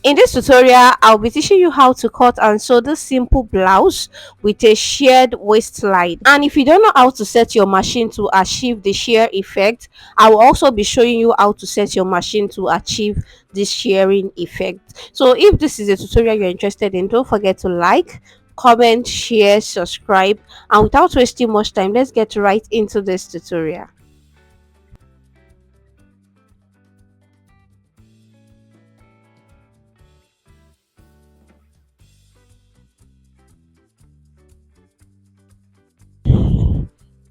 In this tutorial, I'll be teaching you how to cut and sew this simple blouse with a sheared waistline. And if you don't know how to set your machine to achieve the shear effect, I will also be showing you how to set your machine to achieve this shearing effect. So if this is a tutorial you're interested in, don't forget to like, comment, share, subscribe, and without wasting much time, let's get right into this tutorial.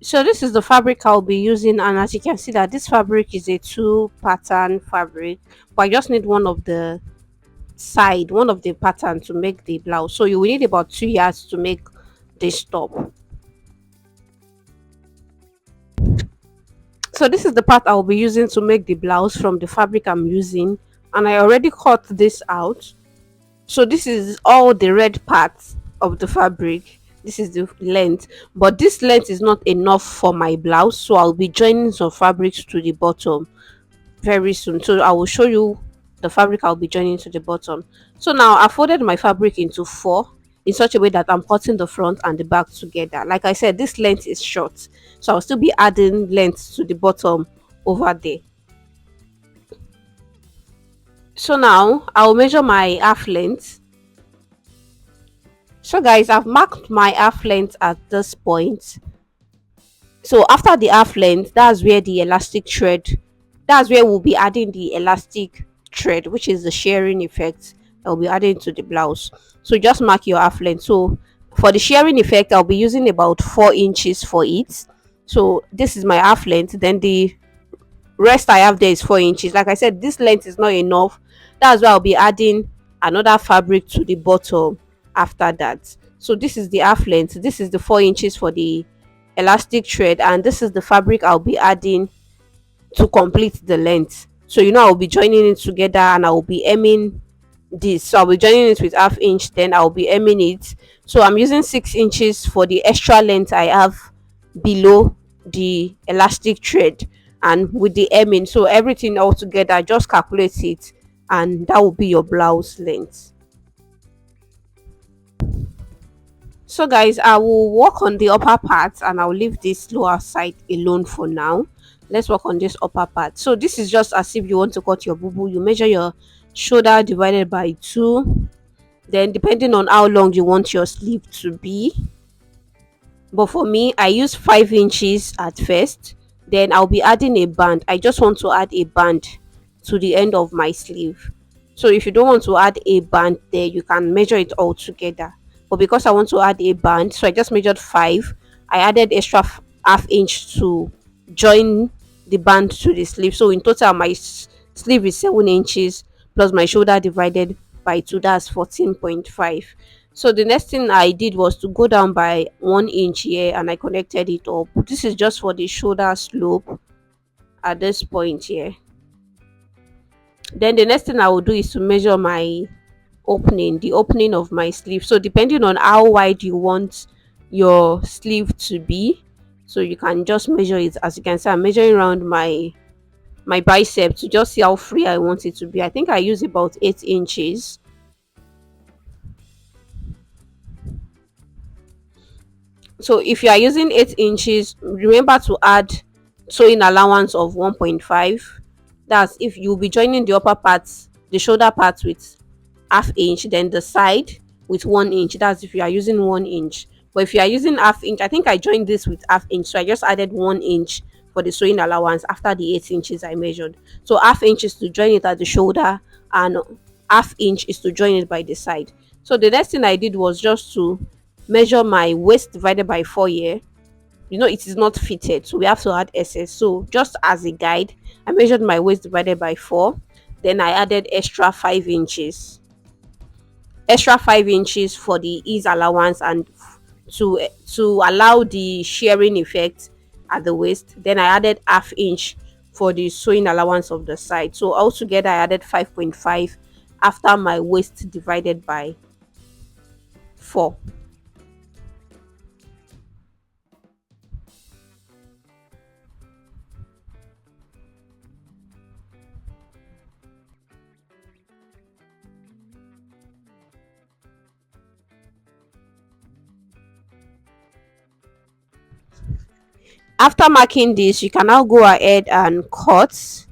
So this is the fabric I'll be using, and as you can see that this fabric is a two pattern fabric, but I just need one of the pattern to make the blouse. So you will need about 2 yards to make this top. So this is the part I'll be using to make the blouse from the fabric I'm using, and I already cut this out. So this is all the red parts of the fabric. This is the length, but this length is not enough for my blouse, so I'll be joining some fabrics to the bottom very soon. So I will show you the fabric I'll be joining to the bottom. So now I folded my fabric into four in such a way that I'm cutting the front and the back together. Like I said, this length is short, so I'll still be adding length to the bottom over there. So now I'll measure my half length. So guys, I've marked my half length at this point. So after the half length, that's where we'll be adding the elastic thread, which is the shearing effect I'll be adding to the blouse. So just mark your half length. So for the shearing effect, I'll be using about 4 inches for it. So this is my half length, then the rest I have there is 4 inches. Like I said, this length is not enough. That's why I'll be adding another fabric to the bottom after that. So this is the half length, this is the 4 inches for the elastic thread, and this is the fabric I'll be adding to complete the length. So I'll be joining it together, and I'll be hemming this. So I'll be joining it with half inch, then I'll be hemming it. So I'm using 6 inches for the extra length I have below the elastic thread, and with the hemming, so everything all together, just calculate it, and that will be your blouse length. So guys, I will work on the upper part, and I'll leave this lower side alone for now. Let's work on this upper part. So this is just as if you want to cut your boo boo. You measure your shoulder divided by 2, then depending on how long you want your sleeve to be. But for me, I use 5 inches at first, then I'll be adding a band. I just want to add a band to the end of my sleeve. So if you don't want to add a band there, you can measure it all together. But because I want to add a band, so I just measured 5. I added extra half inch to join the band to the sleeve. So in total, my sleeve is 7 inches plus my shoulder divided by 2, that's 14.5. So the next thing I did was to go down by 1 inch here, and I connected it up. This is just for the shoulder slope at this point here. Then the next thing I will do is to measure my the opening of my sleeve. So depending on how wide you want your sleeve to be, so you can just measure it. As you can see, I'm measuring around my bicep to just see how free I want it to be. I think I use about 8 inches. So if you are using 8 inches, remember to add sewing allowance of 1.5. That's if you'll be joining the upper parts, the shoulder parts with half inch, then the side with 1 inch. That's if you are using 1 inch. But if you are using half inch, I think I joined this with half inch, so I just added 1 inch for the sewing allowance after the 8 inches I measured. So half inch is to join it at the shoulder, and half inch is to join it by the side. So the next thing I did was just to measure my waist divided by 4 here. It is not fitted, so we have to add SS. So just as a guide, I measured my waist divided by 4, then I added extra 5 inches for the ease allowance, and to allow the shearing effect at the waist. Then I added half inch for the sewing allowance of the side. So altogether I added 5.5 after my waist divided by 4. After marking this, you can now go ahead and cut.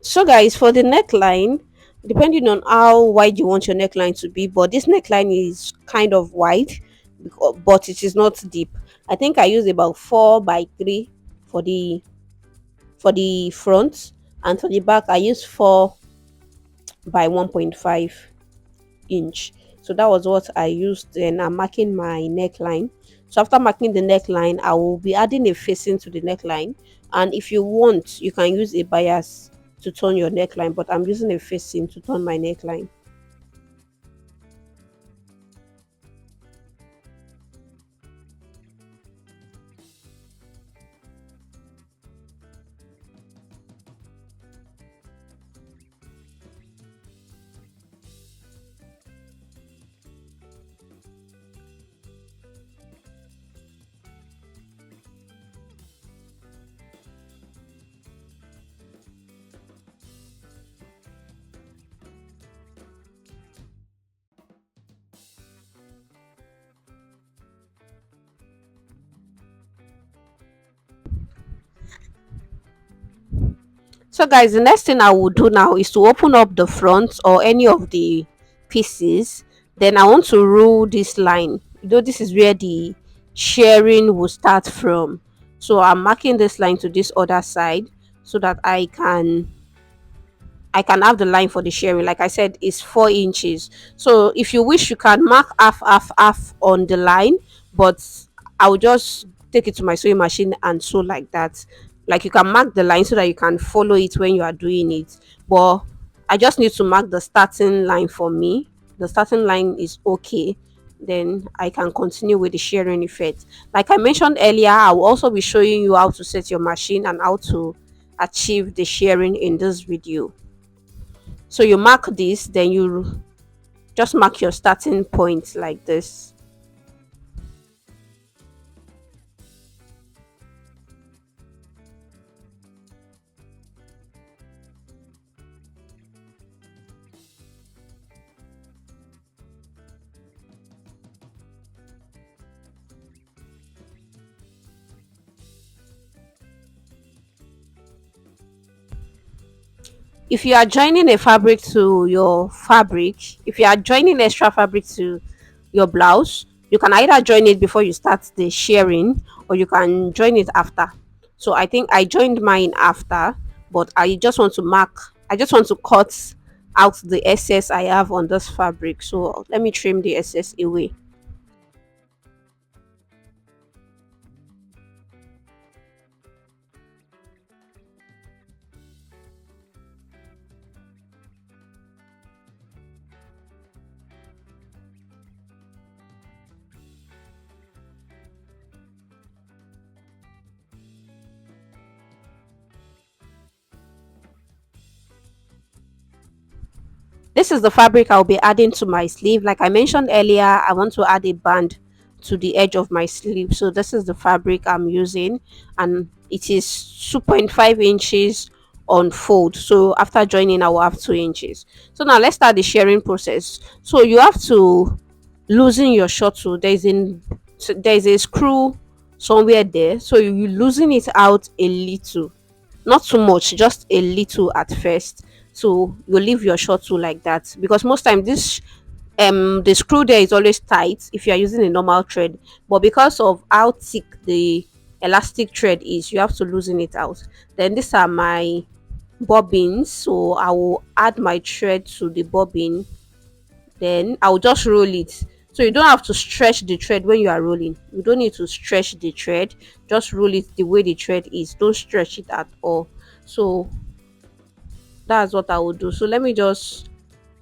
So guys, for the neckline, depending on how wide you want your neckline to be, but this neckline is kind of wide, but it is not deep. I think I use about 4 by 3 for the front, and for the back I use 4 by 1.5 inch. So that was what I used. Then I'm marking my neckline. So after marking the neckline, I will be adding a facing to the neckline, and if you want, you can use a bias to turn your neckline, but I'm using a facing to turn my neckline. So guys, the next thing I will do now is to open up the front or any of the pieces. Then I want to rule this line. This is where the shearing will start from. So I'm marking this line to this other side so that I can have the line for the sharing. Like I said, is 4 inches. So if you wish, you can mark half on the line, but I will just take it to my sewing machine and sew like that. Like you can mark the line so that you can follow it when you are doing it. But I just need to mark the starting line for me. The starting line is okay. Then I can continue with the sharing effect. Like I mentioned earlier, I will also be showing you how to set your machine and how to achieve the sharing in this video. So you mark this, then you just mark your starting point like this. If you are joining a fabric to your fabric, if you are joining extra fabric to your blouse, you can either join it before you start the shearing or you can join it after. So I think I joined mine after, but I just want to cut out the excess I have on this fabric. So let me trim the excess away. This is the fabric I'll be adding to my sleeve. Like I mentioned earlier, I want to add a band to the edge of my sleeve. So this is the fabric I'm using, and it is 2.5 inches on fold. So after joining, I will have 2 inches. So now let's start the shearing process. So you have to loosen your shuttle. There's a screw somewhere there. So you loosen it out a little, not too much, just a little at first. So you leave your shuttle like that, because most time this the screw there is always tight if you are using a normal thread, but because of how thick the elastic thread is, you have to loosen it out. Then these are my bobbins, so I will add my thread to the bobbin. Then I'll just roll it. So you don't have to stretch the thread when you are rolling. You don't need to stretch the thread. Just roll it the way the thread is. Don't stretch it at all. So that's what I will do. So let me just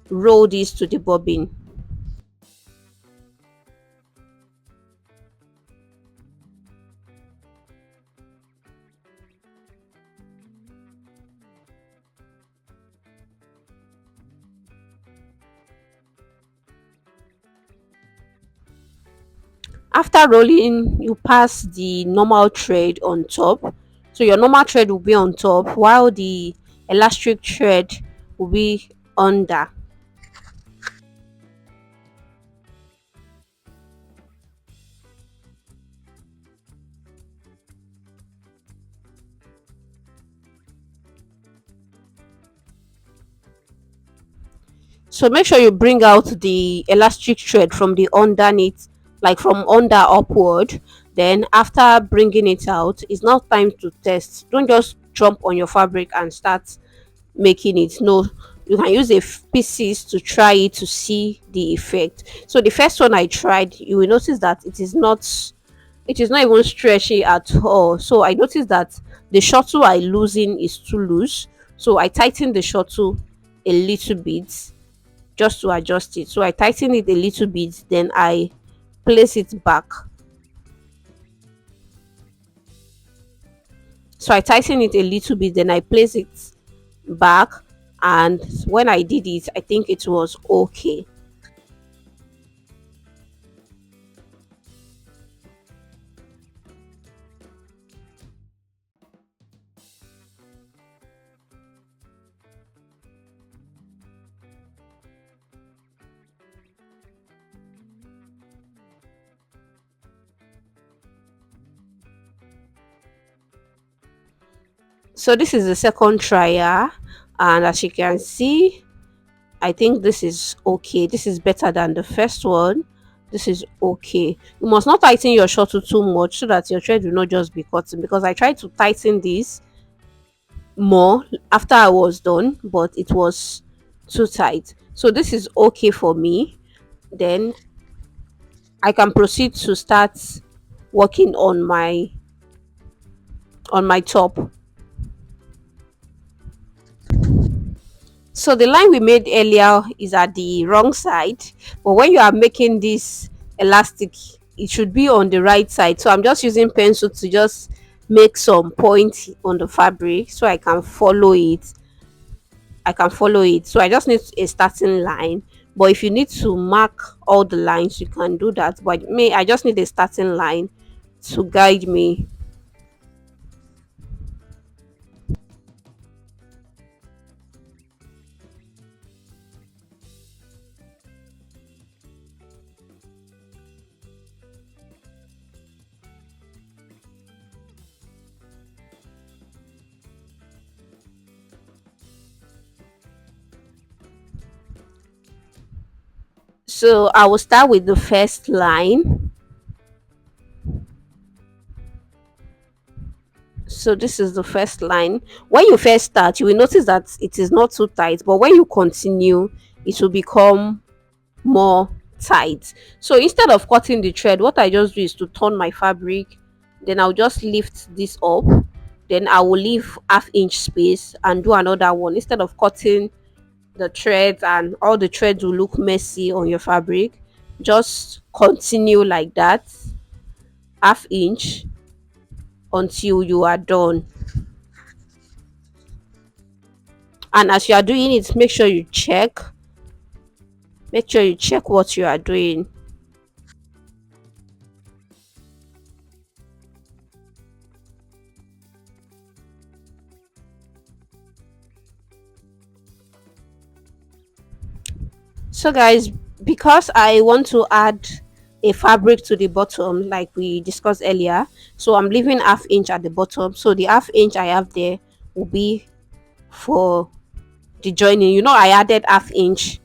roll this to the bobbin. After rolling, you pass the normal thread on top. So your normal thread will be on top while the elastic thread will be under. So make sure you bring out the elastic thread from the underneath, like from under upward. Then after bringing it out, it's now time to test. Don't just jump on your fabric and start making it. No, you can use pieces to try it to see the effect. So the first one I tried, you will notice that it is not even stretchy at all. So I noticed that the shuttle I losing is too loose. So I tightened the shuttle a little bit just to adjust it. So I tighten it a little bit, then I place it back. So I tighten it a little bit, then I place it back. And when I did it, I think it was okay. So this is the second trial, and as you can see, I think this is okay. This is better than the first one. This is okay. You must not tighten your shuttle too much so that your thread will not just be cutting, because I tried to tighten this more after I was done, but it was too tight. So this is okay for me. Then I can proceed to start working on my top. So the line we made earlier is at the wrong side, but when you are making this elastic, it should be on the right side. So I'm just using pencil to just make some point on the fabric so I can follow it. So I just need a starting line. But if you need to mark all the lines, you can do that. But me, I just need a starting line to guide me. So I will start with the first line. So this is the first line. When you first start, you will notice that it is not too tight, but when you continue, it will become more tight. So instead of cutting the thread, what I just do is to turn my fabric, then I'll just lift this up, then I will leave half-inch space and do another one. Instead of cutting the threads and all the threads will look messy on your fabric, just continue like that, half-inch, until you are done. And as you are doing it, make sure you check what you are doing. So guys, because I want to add a fabric to the bottom like we discussed earlier, so I'm leaving half-inch at the bottom. So the half-inch I have there will be for the joining. I added half-inch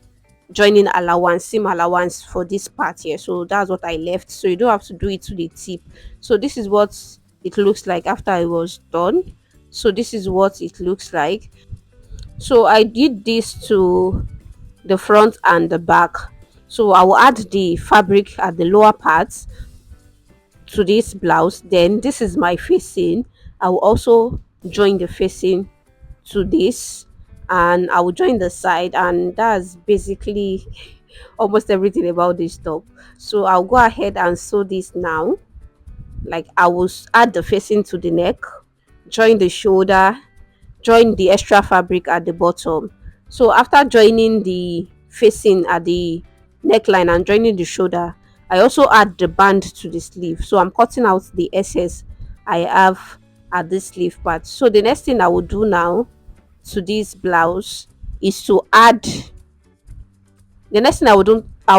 joining allowance, seam allowance for this part here, so that's what I left. So you don't have to do it to the tip. So this is what it looks like after I was done. So this is what it looks like. So I did this to the front and the back. So I will add the fabric at the lower parts to this blouse. Then this is my facing. I will also join the facing to this, and I will join the side, and that's basically almost everything about this top. So I'll go ahead and sew this now. Like I will add the facing to the neck, join the shoulder, join the extra fabric at the bottom. So after joining the facing at the neckline and joining the shoulder, I also add the band to the sleeve. So I'm cutting out the excess I have at this sleeve part. So the next thing I will do now to this blouse is to add the next thing I will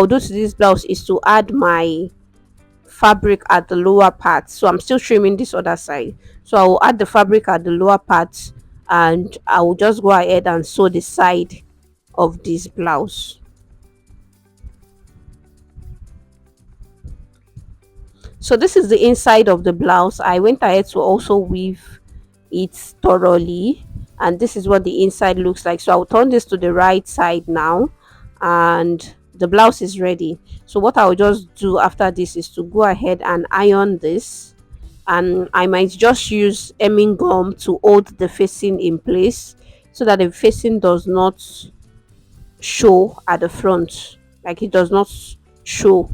do to this blouse is to add my fabric at the lower part. So I'm still trimming this other side, so I will add the fabric at the lower part, and I will just go ahead and sew the side of this blouse. So this is the inside of the blouse. I went ahead to also weave it thoroughly, and this is what the inside looks like. So I'll turn this to the right side now, and the blouse is ready. So what I'll just do after this is to go ahead and iron this, and I might just use hemming gum to hold the facing in place so that the facing does not show at the front, like it does not show.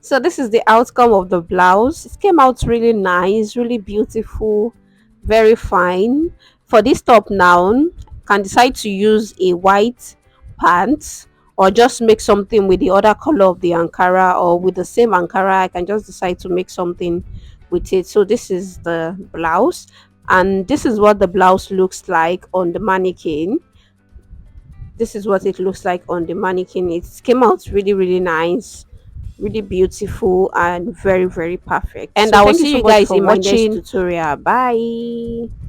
So this is the outcome of the blouse. It came out really nice, really beautiful, very fine. For this top now, can decide to use a white pants, or just make something with the other color of the ankara, or with the same ankara I can just decide to make something with it. So this is the blouse, and this is what the blouse looks like on the mannequin. This is what it looks like on the mannequin. It came out really, really nice, really beautiful, and very, very perfect. And So I will thank you see so you much guys for in my next watching. tutorial. Bye.